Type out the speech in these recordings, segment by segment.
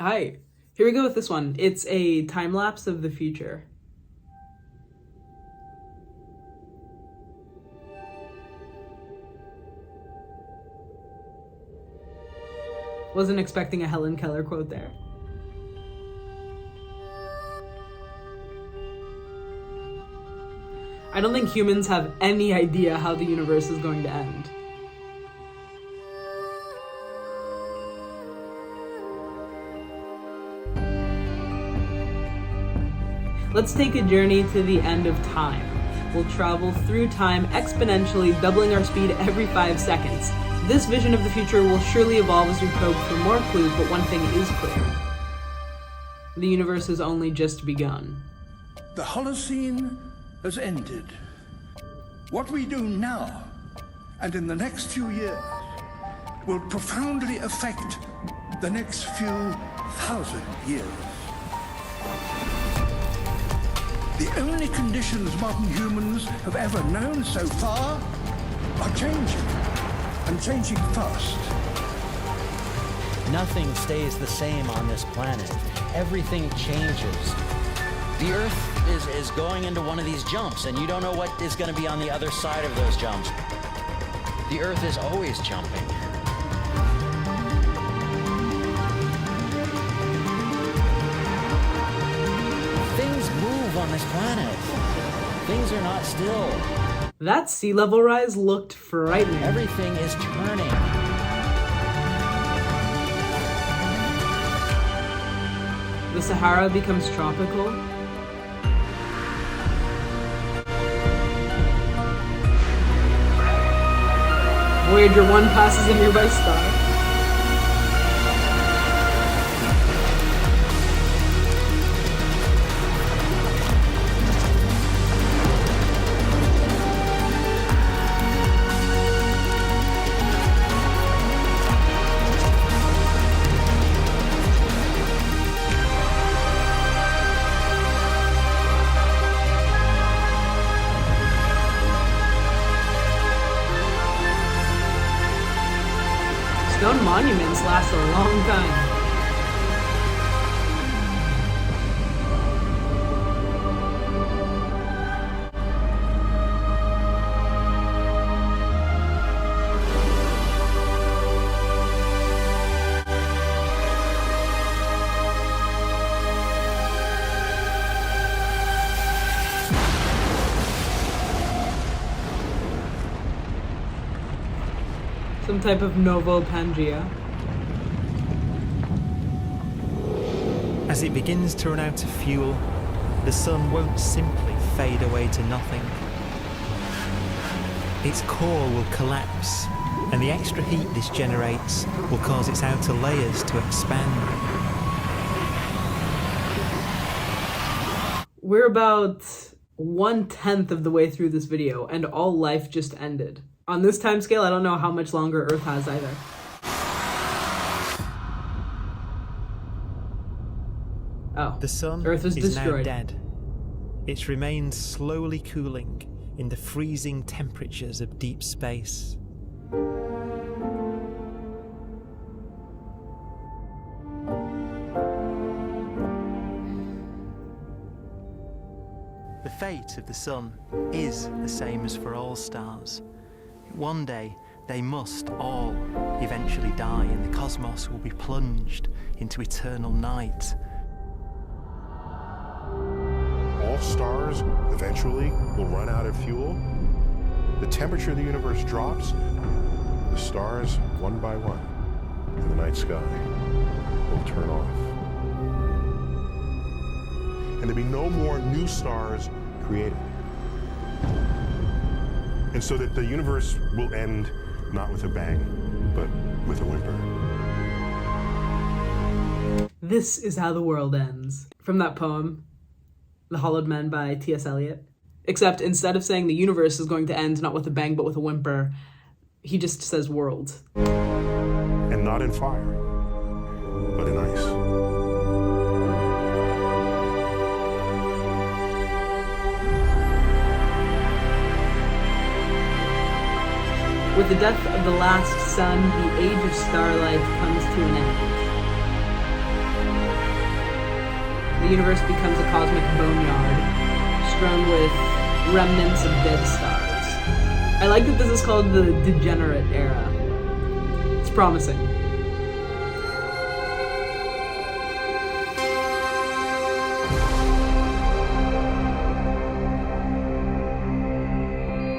Hi. Here we go with this one. It's a time lapse of the future. Wasn't expecting a Helen Keller quote there. I don't think humans have any idea how the universe is going to end. Let's take a journey to the end of time. We'll travel through time exponentially, doubling our speed every 5 seconds. This vision of the future will surely evolve as we probe for more clues, but one thing is clear. The universe has only just begun. The Holocene has ended. What we do now, and in the next few years, will profoundly affect the next few thousand years. The only conditions modern humans have ever known so far are changing, and changing fast. Nothing stays the same on this planet. Everything changes. The Earth is going into one of these jumps, and you don't know what is going to be on the other side of those jumps. The Earth is always jumping. Things move on this planet. Things are not still. That sea level rise looked frightening. Everything is turning. The Sahara becomes tropical. Voyager 1 passes a nearby star. Stone monuments last a long time. Some type of novo Pangea. As it begins to run out of fuel, the sun won't simply fade away to nothing. Its core will collapse, and the extra heat this generates will cause its outer layers to expand. We're about 1/10 of the way through this video, and all life just ended. On this timescale, I don't know how much longer Earth has either. Oh, The sun Earth was is now destroyed. dead. Its remains slowly cooling in the freezing temperatures of deep space. The fate of the sun is the same as for all stars. One day, they must all eventually die, and the cosmos will be plunged into eternal night. All stars eventually will run out of fuel. The temperature of the universe drops. The stars, one by one, in the night sky, will turn off. And there'll be no more new stars created. And so that the universe will end not with a bang, but with a whimper. This is how the world ends. From that poem, The Hollowed Men by T.S. Eliot. Except instead of saying the universe is going to end not with a bang but with a whimper, he just says world. And not in fire, but in ice. With the death of the last sun, the age of starlight comes to an end. the universe becomes a cosmic boneyard, strewn with remnants of dead stars. I like that this is called the degenerate era. It's promising.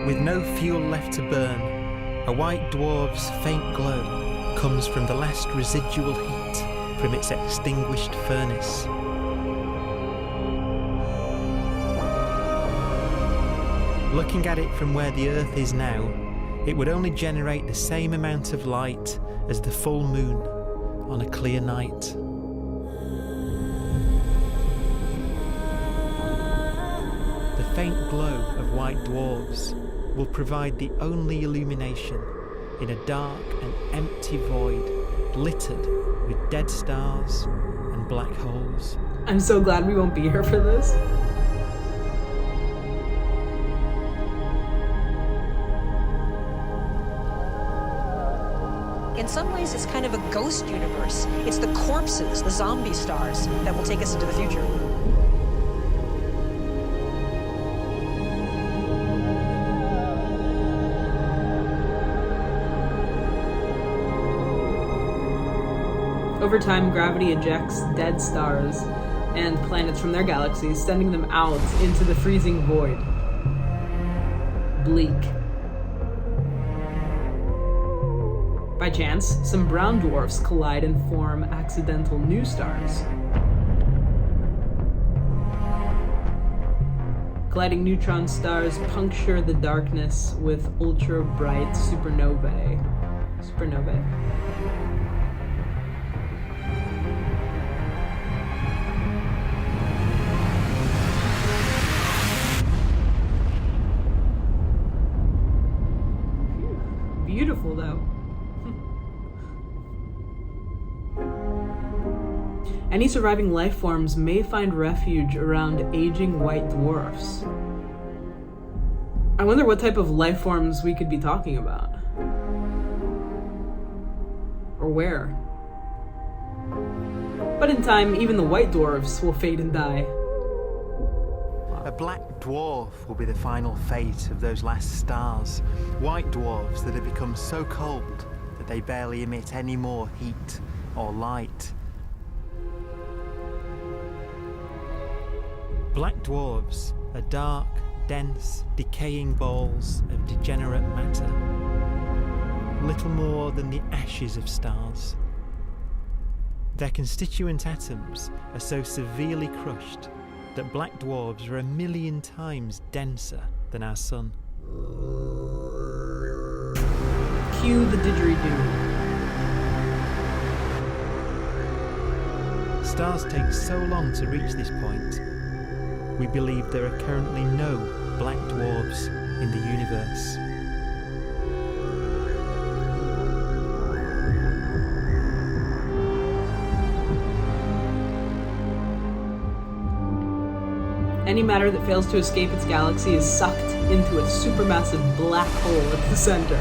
With no fuel left to burn, a white dwarf's faint glow comes from the last residual heat from its extinguished furnace. Looking at it from where the Earth is now, it would only generate the same amount of light as the full moon on a clear night. The faint glow of white dwarfs will provide the only illumination in a dark and empty void littered with dead stars and black holes. I'm so glad we won't be here for this. In some ways, it's kind of a ghost universe. It's the corpses, the zombie stars, that will take us into the future. Over time, gravity ejects dead stars and planets from their galaxies, sending them out into the freezing void. Bleak. By chance, some brown dwarfs collide and form accidental new stars. Colliding neutron stars puncture the darkness with ultra-bright supernovae. Beautiful, though. Any surviving life forms may find refuge around aging white dwarfs. I wonder what type of life forms we could be talking about. Or where. But in time, even the white dwarfs will fade and die. A black dwarf will be the final fate of those last stars. White dwarfs that have become so cold that they barely emit any more heat or light. Black dwarfs are dark, dense, decaying balls of degenerate matter. Little more than the ashes of stars. Their constituent atoms are so severely crushed that black dwarfs are 1,000,000 times denser than our sun. Cue the didgeridoo. Stars take so long to reach this point, we believe there are currently no black dwarfs in the universe. Any matter that fails to escape its galaxy is sucked into a supermassive black hole at the center.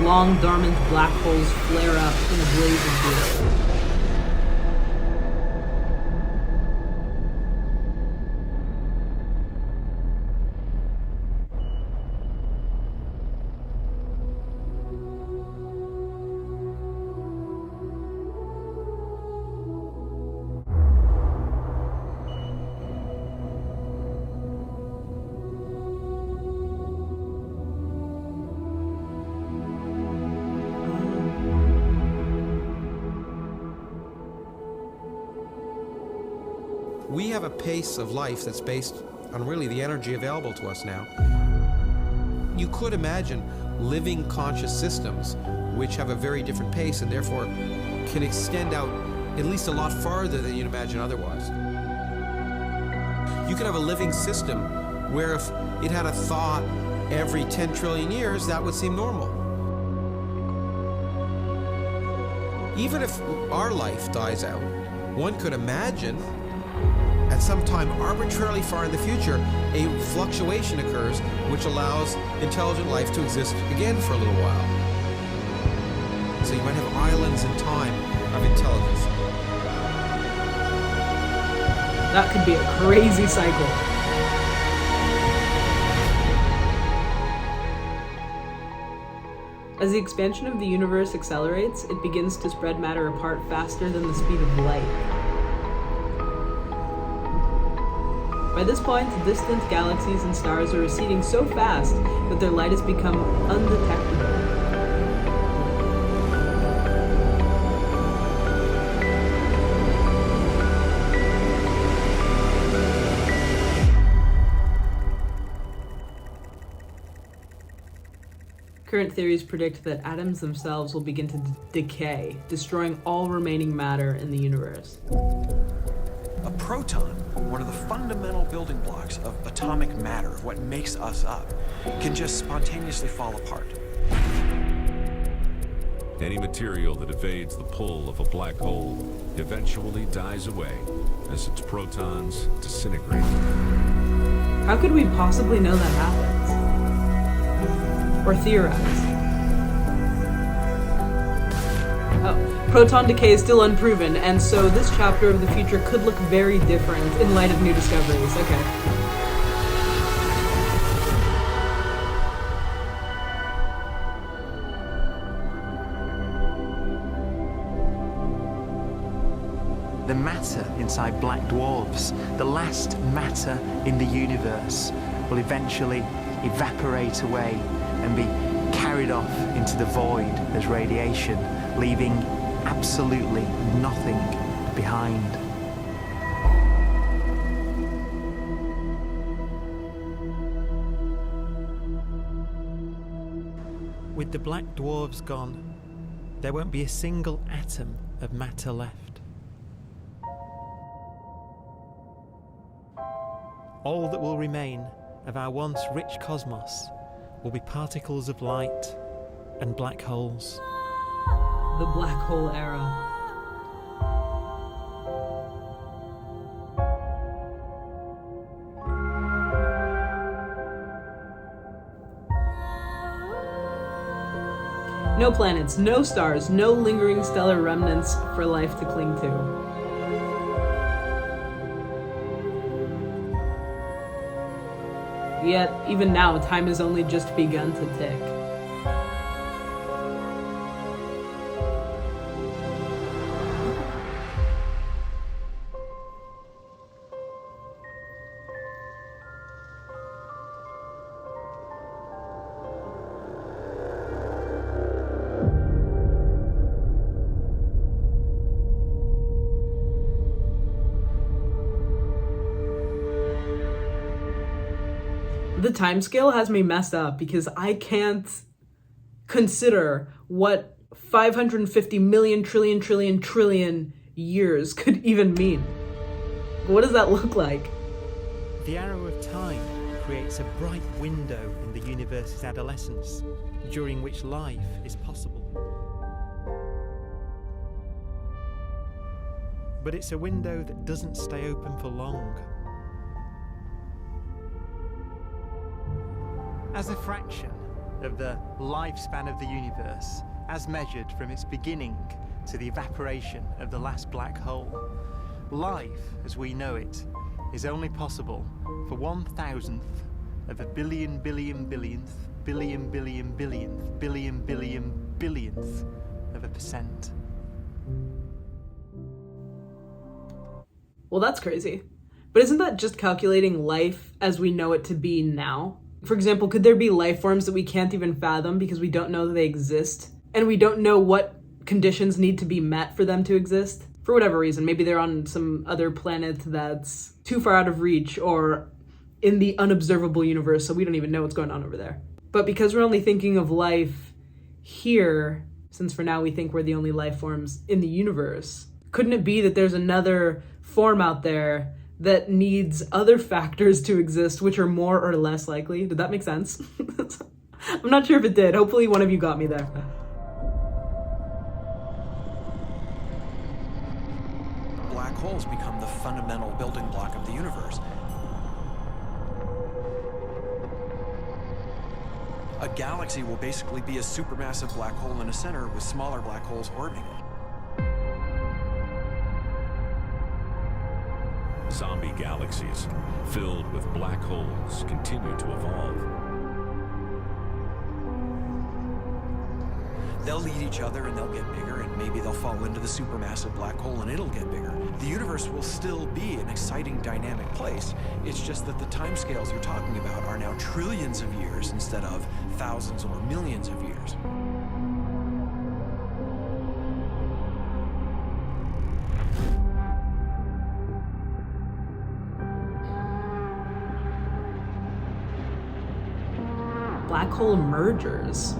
Long, dormant black holes flare up in a blaze of blue. We have a pace of life that's based on really the energy available to us now. You could imagine living conscious systems which have a very different pace and therefore can extend out at least a lot farther than you'd imagine otherwise. You could have a living system where if it had a thought every 10 trillion years, that would seem normal. Even if our life dies out, one could imagine at some time arbitrarily far in the future, a fluctuation occurs which allows intelligent life to exist again for a little while. So you might have islands in time of intelligence. That could be a crazy cycle. As the expansion of the universe accelerates, it begins to spread matter apart faster than the speed of light. By this point, distant galaxies and stars are receding so fast that their light has become undetectable. Current theories predict that atoms themselves will begin to decay, destroying all remaining matter in the universe. A proton, one of the fundamental building blocks of atomic matter, of what makes us up, can just spontaneously fall apart. Any material that evades the pull of a black hole eventually dies away as its protons disintegrate. How could we possibly know that happens? Or theorize? Oh, proton decay is still unproven, and so this chapter of the future could look very different in light of new discoveries. Okay. The matter inside black dwarfs, the last matter in the universe, will eventually evaporate away and be carried off into the void as radiation, leaving absolutely nothing behind. With the black dwarfs gone, there won't be a single atom of matter left. All that will remain of our once rich cosmos will be particles of light and black holes. The black hole era. No planets, no stars, no lingering stellar remnants for life to cling to. Yet, even now, time has only just begun to tick. The timescale has me messed up because I can't consider what 550 million trillion years could even mean. What does that look like? The arrow of time creates a bright window in the universe's adolescence, during which life is possible. But it's a window that doesn't stay open for long. As a fraction of the lifespan of the universe, as measured from its beginning to the evaporation of the last black hole, life, as we know it, is only possible for 1,000th of a billion billionth of a percent. Well, that's crazy. But isn't that just calculating life as we know it to be now? For example, could there be life forms that we can't even fathom because we don't know that they exist? And we don't know what conditions need to be met for them to exist? For whatever reason, maybe they're on some other planet that's too far out of reach or in the unobservable universe, so we don't even know what's going on over there. But because we're only thinking of life here, since for now we think we're the only life forms in the universe, couldn't it be that there's another form out there that needs other factors to exist, which are more or less likely? Did that make sense? I'm not sure if it did. Hopefully one of you got me there. Black holes become the fundamental building block of the universe. A galaxy will basically be a supermassive black hole in a center with smaller black holes orbiting it. Zombie galaxies filled with black holes continue to evolve. They'll eat each other and they'll get bigger, and maybe they'll fall into the supermassive black hole and it'll get bigger. The universe will still be an exciting, dynamic place. It's just that the timescales you're talking about are now trillions of years instead of thousands or millions of years. Black hole mergers.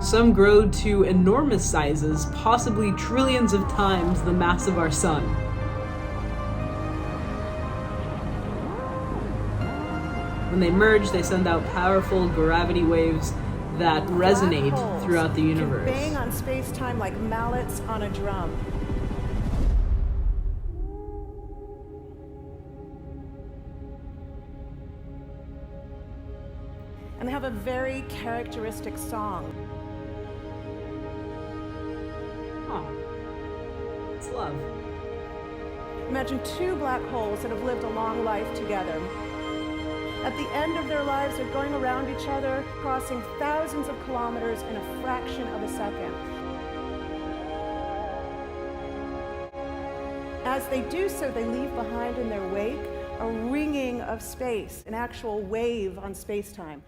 Some grow to enormous sizes, possibly trillions of times the mass of our sun. When they merge, they send out powerful gravity waves that resonate throughout the universe. Can bang on space-time like mallets on a drum. And they have a very characteristic song. Oh, it's love. Imagine two black holes that have lived a long life together. At the end of their lives, they're going around each other, crossing thousands of kilometers in a fraction of a second. As they do so, they leave behind in their wake a ringing of space, an actual wave on space-time.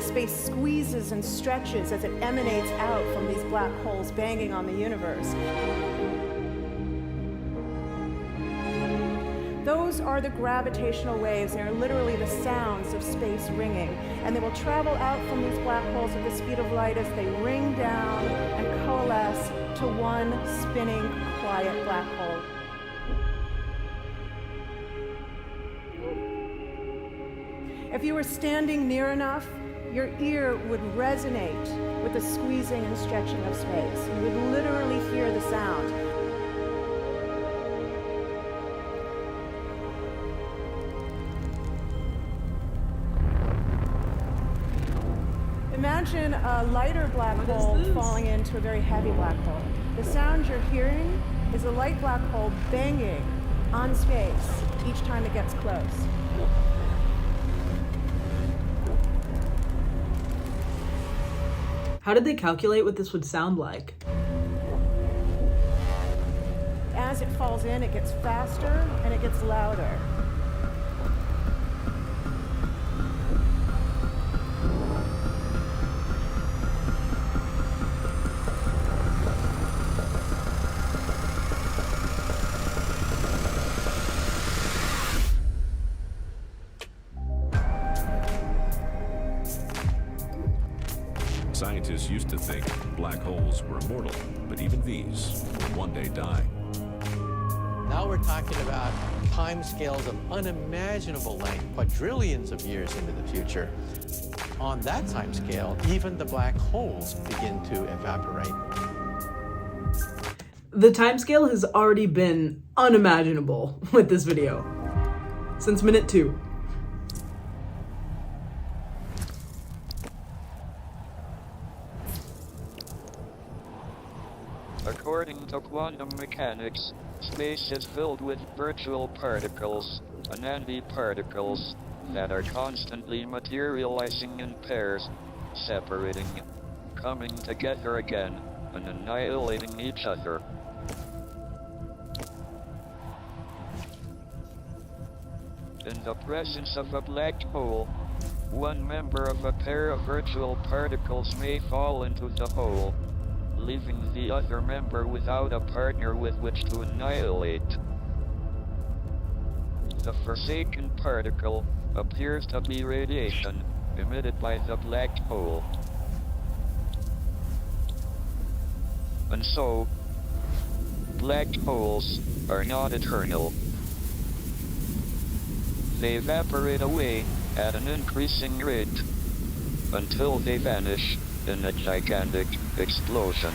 Space squeezes and stretches as it emanates out from these black holes banging on the universe. Those are the gravitational waves. They are literally the sounds of space ringing. And they will travel out from these black holes at the speed of light as they ring down and coalesce to one spinning, quiet black hole. If you were standing near enough, your ear would resonate with the squeezing and stretching of space. You would literally hear the sound. Imagine a lighter black hole falling into a very heavy black hole. The sound you're hearing is a light black hole banging on space each time it gets close. How did they calculate what this would sound like? As it falls in, it gets faster and it gets louder. Scientists used to think black holes were immortal, but even these will one day die. Now we're talking about timescales of unimaginable length, quadrillions of years into the future. On that timescale, even the black holes begin to evaporate. The timescale has already been unimaginable with this video. Since minute 2. According to quantum mechanics, space is filled with virtual particles, and antiparticles, that are constantly materializing in pairs, separating, coming together again, and annihilating each other. In the presence of a black hole, one member of a pair of virtual particles may fall into the hole, leaving the other member without a partner with which to annihilate. The forsaken particle appears to be radiation emitted by the black hole. black holes are not eternal. They evaporate away at an increasing rate until they vanish in a gigantic explosion.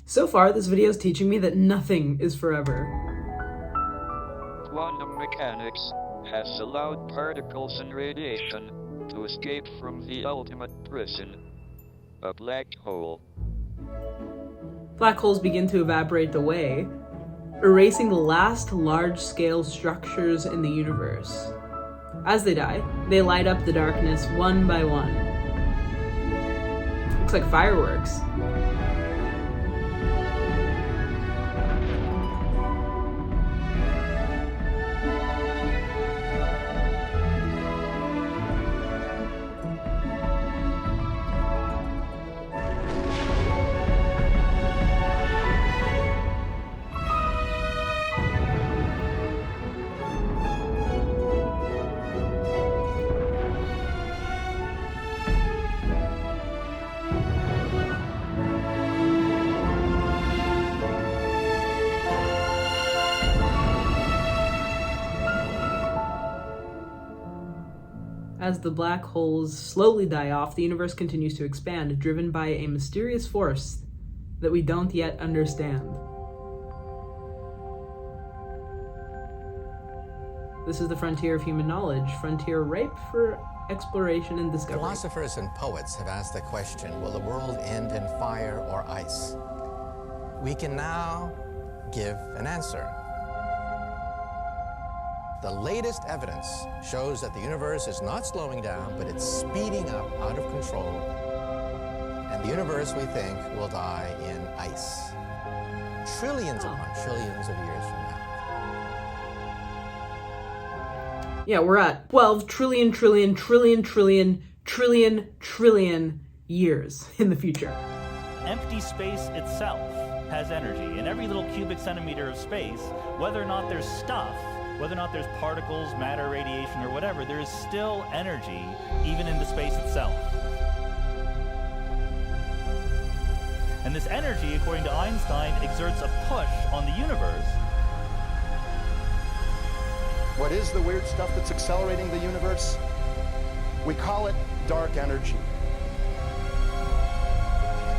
So far, this video is teaching me that nothing is forever. Quantum mechanics has allowed particles and radiation to escape from the ultimate prison, a black hole. Black holes begin to evaporate away, erasing the last large-scale structures in the universe. As they die, they light up the darkness one by one. Looks like fireworks. As the black holes slowly die off, the universe continues to expand, driven by a mysterious force that we don't yet understand. This is the frontier of human knowledge, frontier ripe for exploration and discovery. Philosophers and poets have asked the question, will the world end in fire or ice? We can now give an answer. The latest evidence shows that the universe is not slowing down, but it's speeding up out of control. And the universe, we think, will die in ice. Trillions upon trillions of years from now. Yeah, we're at 12 trillion years in the future. Empty space itself has energy. In every little cubic centimeter of space, whether or not there's stuff, whether or not there's particles, matter, radiation, or whatever, there is still energy, even in the space itself. And this energy, according to Einstein, exerts a push on the universe. What is the weird stuff that's accelerating the universe? We call it dark energy.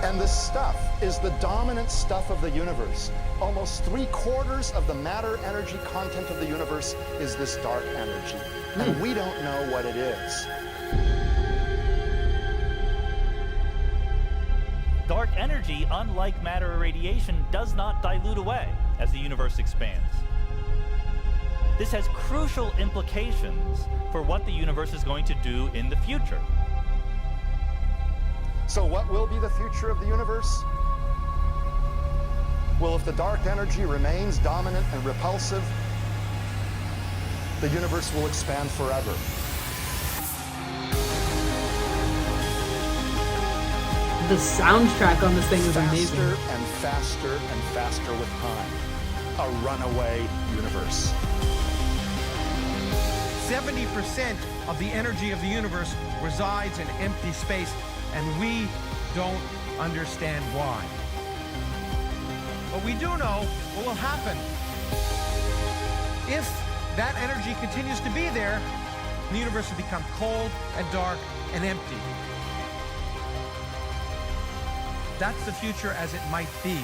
And this stuff is the dominant stuff of the universe. Almost 3/4 of the matter-energy content of the universe is this dark energy. And we don't know what it is. Dark energy, unlike matter or radiation, does not dilute away as the universe expands. This has crucial implications for what the universe is going to do in the future. So what will be the future of the universe? Well, if the dark energy remains dominant and repulsive, the universe will expand forever. The soundtrack on this thing is amazing. Faster and faster and faster with time. A runaway universe. 70% of the energy of the universe resides in empty space, and we don't understand why. But we do know what will happen. If that energy continues to be there, the universe will become cold and dark and empty. That's the future as it might be.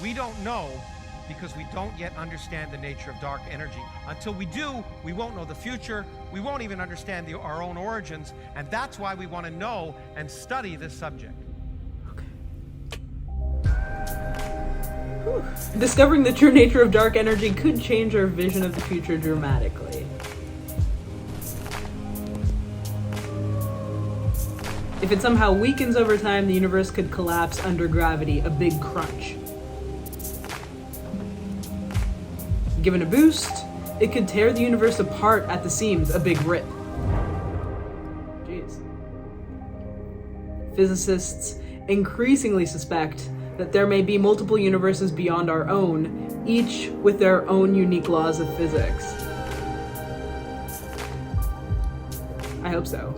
We don't know because we don't yet understand the nature of dark energy. Until we do, we won't know the future. We won't even understand our own origins, and that's why we want to know and study this subject. Discovering the true nature of dark energy could change our vision of the future dramatically. If it somehow weakens over time, the universe could collapse under gravity, a big crunch. Given a boost, it could tear the universe apart at the seams, a big rip. Jeez. Physicists increasingly suspect that there may be multiple universes beyond our own, each with their own unique laws of physics. I hope so.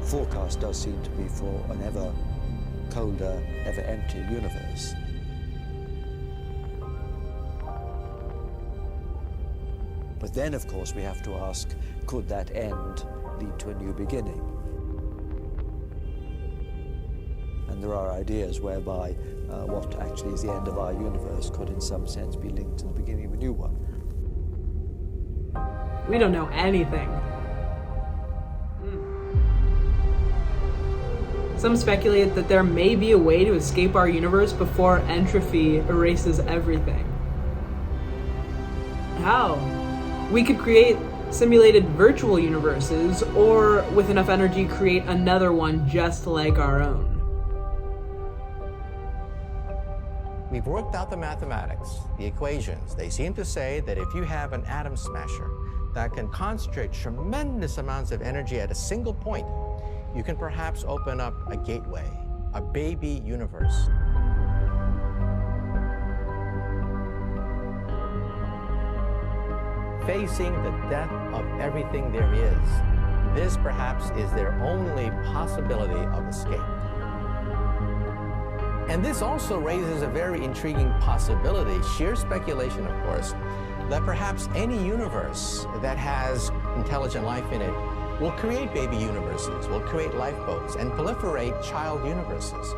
forecast does seem to be for an ever colder, ever emptier universe. But then, of course, we have to ask, could that end lead to a new beginning? And there are ideas whereby what actually is the end of our universe could in some sense be linked to the beginning of a new one. We don't know anything. Some speculate that there may be a way to escape our universe before entropy erases everything. How? We could create simulated virtual universes, or with enough energy create another one just like our own. We've worked out the mathematics, the equations. They seem to say that if you have an atom smasher that can concentrate tremendous amounts of energy at a single point, you can perhaps open up a gateway, a baby universe. Facing the death of everything there is, this perhaps is their only possibility of escape. And this also raises a very intriguing possibility, sheer speculation of course, that perhaps any universe that has intelligent life in it will create baby universes, will create lifeboats, and proliferate child universes.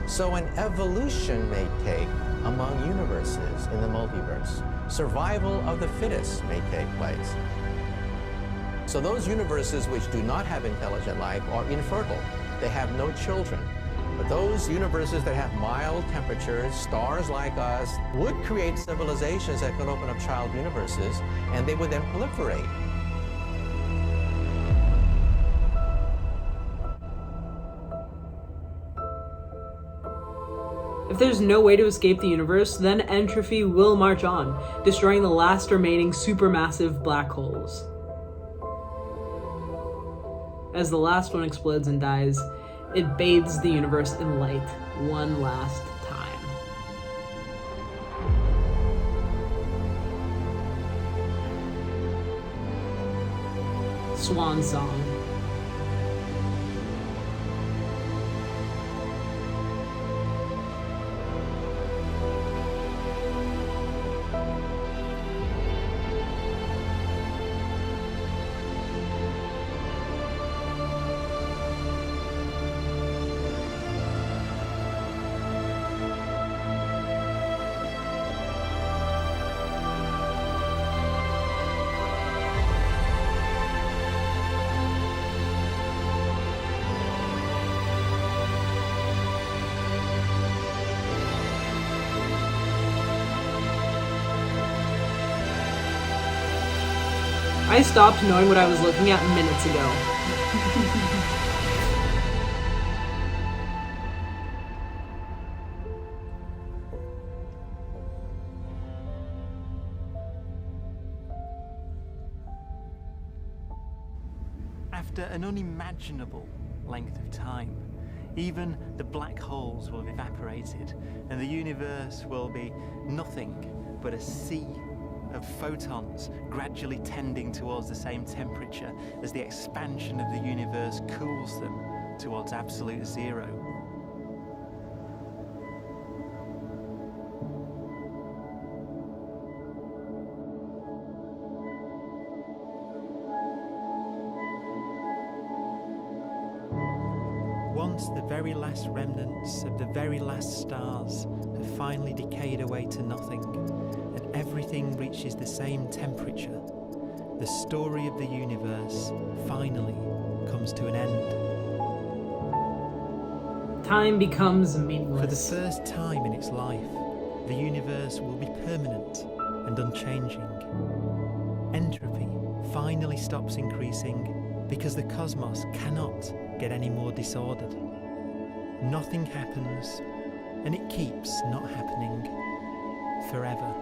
So an evolution may take among universes in the multiverse. Survival of the fittest may take place. So those universes which do not have intelligent life are infertile. They have no children. But those universes that have mild temperatures, stars like us, would create civilizations that could open up child universes, and they would then proliferate. If there's no way to escape the universe, then entropy will march on, destroying the last remaining supermassive black holes. As the last one explodes and dies, it bathes the universe in light one last time. Swan song. I stopped knowing what I was looking at minutes ago. After an unimaginable length of time, even the black holes will have evaporated, and the universe will be nothing but a sea of photons gradually tending towards the same temperature as the expansion of the universe cools them towards absolute zero. Once the very last remnants of the very last stars have finally decayed away to nothing, and everything reaches the same temperature, the story of the universe finally comes to an end. Time becomes meaningless. For the first time in its life, the universe will be permanent and unchanging. Entropy finally stops increasing because the cosmos cannot get any more disordered. Nothing happens, and it keeps not happening forever.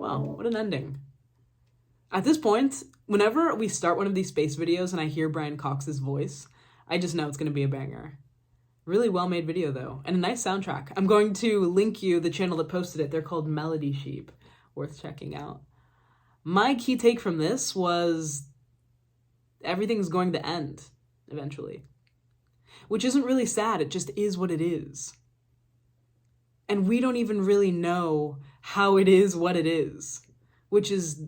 Wow, what an ending. At this point, whenever we start one of these space videos and I hear Brian Cox's voice, I just know it's going to be a banger. Really well-made video, though, and a nice soundtrack. I'm going to link you the channel that posted it. They're called Melodysheep. Worth checking out. My key take from this was everything's going to end, eventually. Which isn't really sad, it just is what it is. And we don't even really know how it is what it is, which is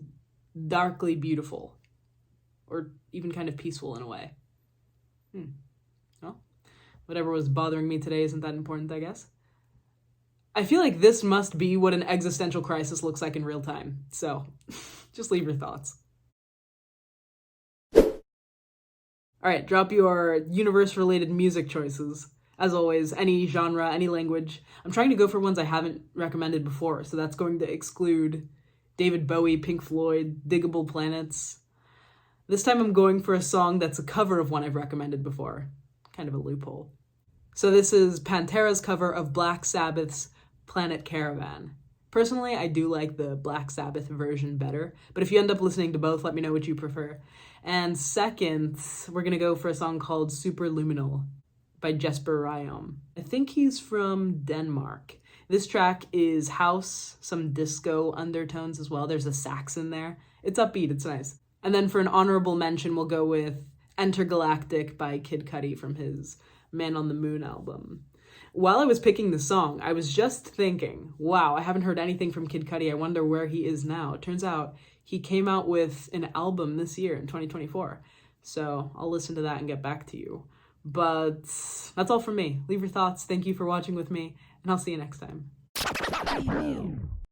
darkly beautiful, or even kind of peaceful in a way. Well, whatever was bothering me today isn't that important, I guess. I feel like this must be what an existential crisis looks like in real time, so just leave your thoughts. Alright, drop your universe-related music choices. As always, any genre, any language. I'm trying to go for ones I haven't recommended before, so that's going to exclude David Bowie, Pink Floyd, Diggable Planets. This time I'm going for a song that's a cover of one I've recommended before. Kind of a loophole. So this is Pantera's cover of Black Sabbath's Planet Caravan. Personally, I do like the Black Sabbath version better, but if you end up listening to both, let me know what you prefer. And second, we're gonna go for a song called Superluminal by Jesper Ryom. I think he's from Denmark. This track is house, some disco undertones as well. There's a sax in there. It's upbeat, it's nice. And then for an honorable mention, we'll go with Intergalactic by Kid Cudi from his Man on the Moon album. While I was picking the song, I was just thinking, wow, I haven't heard anything from Kid Cudi. I wonder where he is now. It turns out he came out with an album this year in 2024. So I'll listen to that and get back to you. But that's all from me. Leave your thoughts. Thank you for watching with me, and I'll see you next time.